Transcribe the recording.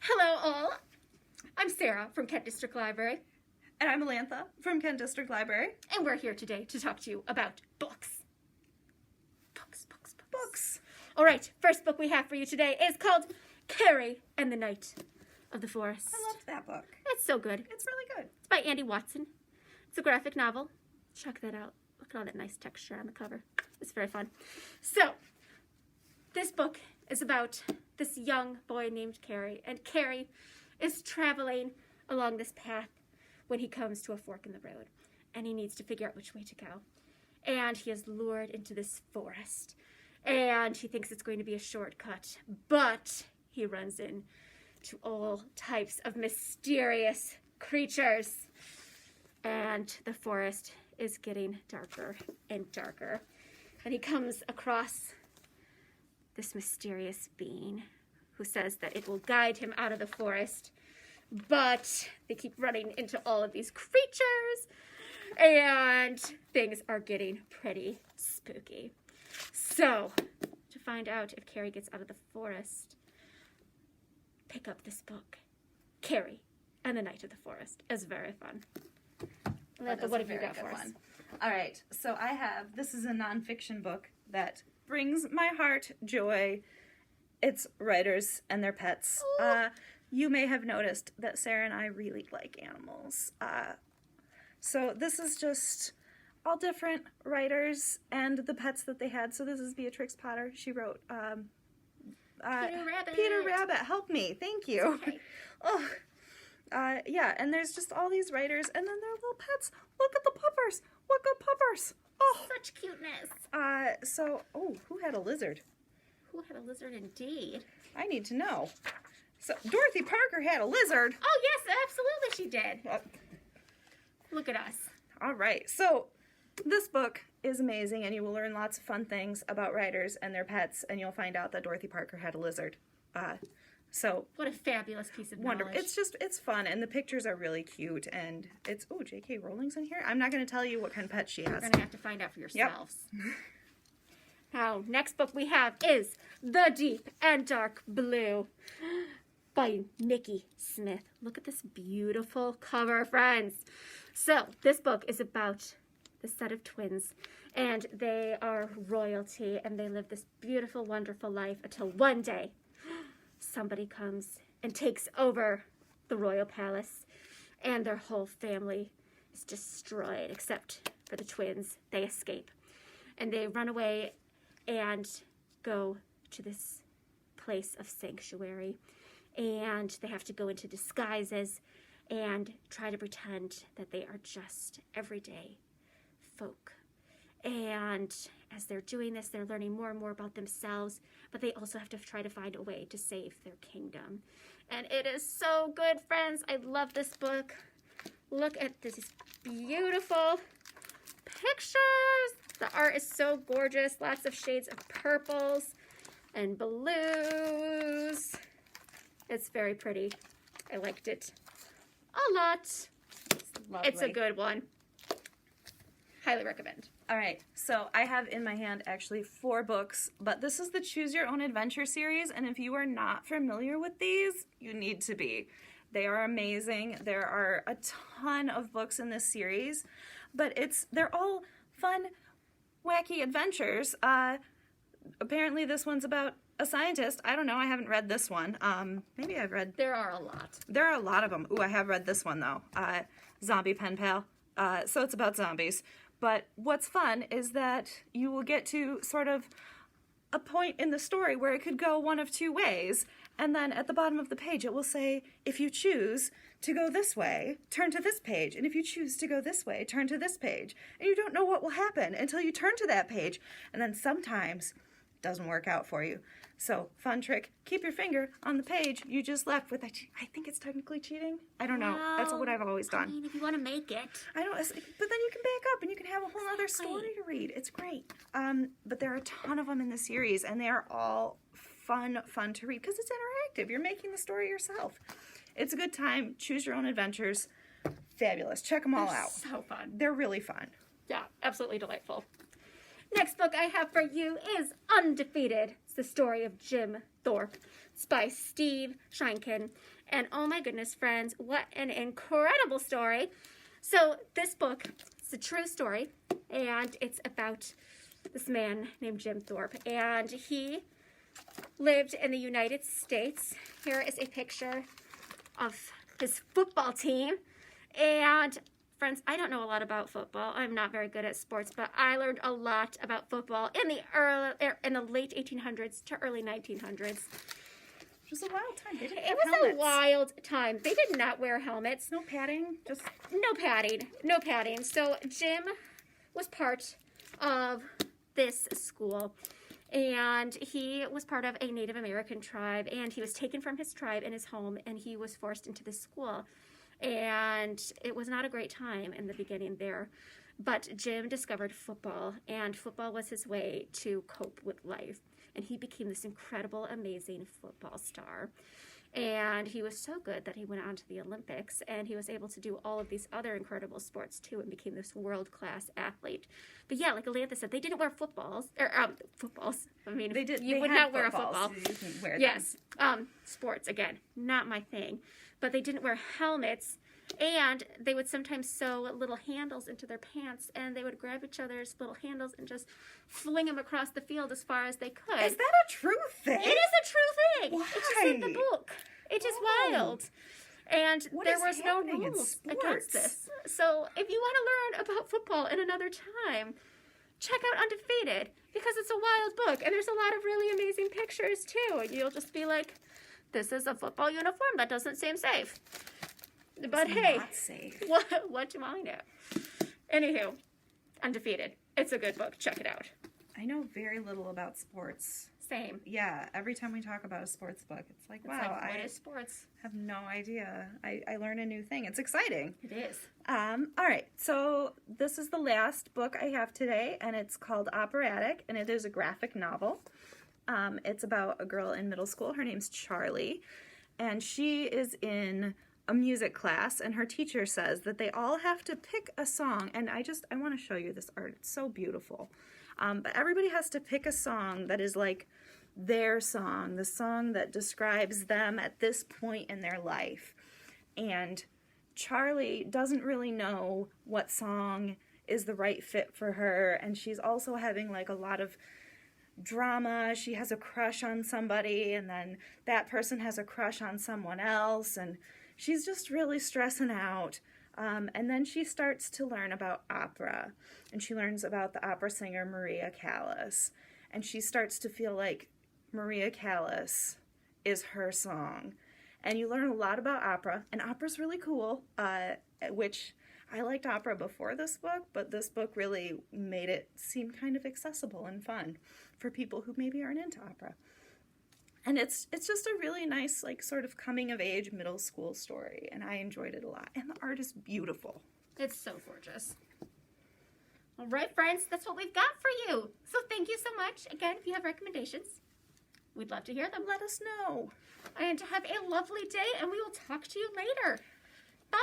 Hello all, I'm Sarah from Kent District Library. And I'm Alantha from Kent District Library. And we're here today to talk to you about books. Books. All right, first book we have for you today is called Kerry and the Night of the Forest. I loved that book. It's so good. It's really good. It's by Andi Watson. It's a graphic novel. Check that out. Look at all that nice texture on the cover. It's very fun. So, this book is about this young boy named Carrie. And Carrie is traveling along this path when he comes to a fork in the road. And he needs to figure out which way to go. And he is lured into this forest. And he thinks it's going to be a shortcut. But he runs into all types of mysterious creatures. And the forest is getting darker and darker. And he comes across this mysterious being who says that it will guide him out of the forest. But they keep running into all of these creatures. And things are getting pretty spooky. So, to find out if Carrie gets out of the forest, pick up this book, Carrie and the Night of the Forest. It's very fun. What have you got for us? All right, so this is a nonfiction book that brings my heart joy. It's writers and their pets. You may have noticed that Sarah and I really like animals. So this is just all different writers and the pets that they had. So this is Beatrix Potter. She wrote Peter Rabbit. Help me. Thank you. Okay. Oh, yeah, and there's just all these writers, and then their little pets. Look at the puppers. What good puppers. Oh, Such cuteness. Who had a lizard? Who had a lizard indeed? I need to know. So Dorothy Parker had a lizard. Oh, yes, absolutely she did. Look at us. All right, so this book is amazing, and you will learn lots of fun things about writers and their pets, and you'll find out that Dorothy Parker had a lizard. So what a fabulous piece of wonderful. knowledge. It's fun, and the pictures are really cute, and it's, J.K. Rowling's in here. I'm not going to tell you what kind of pet she has. You're going to have to find out for yourselves. Now, next book we have is The Deep and Dark Blue by Niki Smith. Look at this beautiful cover, friends. So, this book is about the set of twins, and they are royalty, and they live this beautiful, wonderful life until one day somebody comes and takes over the royal palace, and their whole family is destroyed, except for the twins. They escape, and they run away and go to this place of sanctuary, and they have to go into disguises and try to pretend that they are just everyday folk. And as they're doing this, they're learning more and more about themselves, but they also have to try to find a way to save their kingdom. And it is so good, friends. I love this book. Look at these beautiful pictures. The art is so gorgeous. Lots of shades of purples and blues. It's very pretty. I liked it a lot. It's a good one. Highly recommend. All right, so I have in my hand actually 4 books, but this is the Choose Your Own Adventure series, and if you are not familiar with these, you need to be. They are amazing. There are a ton of books in this series, but they're all fun, wacky adventures. Apparently this one's about a scientist. I don't know. I haven't read this one. Maybe I've read... There are a lot. There are a lot of them. Ooh, I have read this one, though. Zombie Pen Pal. So it's about zombies. But what's fun is that you will get to sort of a point in the story where it could go one of 2 ways. And then at the bottom of the page, it will say, if you choose to go this way, turn to this page. And if you choose to go this way, turn to this page. And you don't know what will happen until you turn to that page. And then sometimes it doesn't work out for you. So, fun trick, keep your finger on the page you just left with. I think it's technically cheating. I don't know. That's what I've always done. I mean, if you want to make it. I don't, but then you can back up and you can have a whole other story to read. It's great. But there are a ton of them in the series, and they are all fun to read because it's interactive. You're making the story yourself. It's a good time. Choose Your Own Adventures. Fabulous. Check them all out. So fun. They're really fun. Yeah, absolutely delightful. Next book I have for you is Undefeated. It's the story of Jim Thorpe. It's by Steve Sheinkin. And oh my goodness, friends, what an incredible story. So this book, it's a true story, and it's about this man named Jim Thorpe. And he lived in the United States. Here is a picture of his football team. And friends, I don't know a lot about football. I'm not very good at sports, but I learned a lot about football in the late 1800s to early 1900s. It was a wild time. They didn't It have was helmets. a wild time. They did not wear helmets. No padding, just No padding. No padding. So Jim was part of this school, and he was part of a Native American tribe, and he was taken from his tribe and his home, and he was forced into this school. And it was not a great time in the beginning there. But Jim discovered football, and football was his way to cope with life. And he became this incredible, amazing football star. And he was so good that he went on to the Olympics, and he was able to do all of these other incredible sports too, and became this world-class athlete. But yeah, like Alantha said, they didn't wear footballs. I mean, they did. You they would had not wear footballs, a football. So you didn't wear them. Yes. Sports, again, not my thing. But they didn't wear helmets, and they would sometimes sew little handles into their pants, and they would grab each other's little handles and just fling them across the field as far as they could. Is that a true thing? It is a true thing. Why? It's just in the book. It is wild. And What there is was no happening in rules sports? against this. So if you want to learn about football in another time, check out Undefeated, because it's a wild book, and there's a lot of really amazing pictures too. And you'll just be like, this is a football uniform. That doesn't seem safe. But It's hey, not safe. what do I know? Anywho, Undefeated. It's a good book. Check it out. I know very little about sports. Same. Yeah, every time we talk about a sports book, it's like, It's wow, like, what I is sports? have no idea. I learn a new thing. It's exciting. It is. All right, so this is the last book I have today, and it's called Operatic, and it is a graphic novel. It's about a girl in middle school. Her name's Charlie, and she is in a music class, and her teacher says that they all have to pick a song, and I want to show you this art. It's so beautiful. But everybody has to pick a song that is like their song, the song that describes them at this point in their life. And Charlie doesn't really know what song is the right fit for her, and she's also having like a lot of drama. She has a crush on somebody, and then that person has a crush on someone else, and she's just really stressing out. And then she starts to learn about opera, and she learns about the opera singer Maria Callas, and she starts to feel like Maria Callas is her song. And you learn a lot about opera, and opera's really cool, which I liked opera before this book, but this book really made it seem kind of accessible and fun for people who maybe aren't into opera. And it's just a really nice, like, sort of coming-of-age middle school story, and I enjoyed it a lot. And the art is beautiful. It's so gorgeous. All right, friends, that's what we've got for you. So thank you so much. Again, if you have recommendations, we'd love to hear them. Let us know. And have a lovely day, and we will talk to you later. Bye!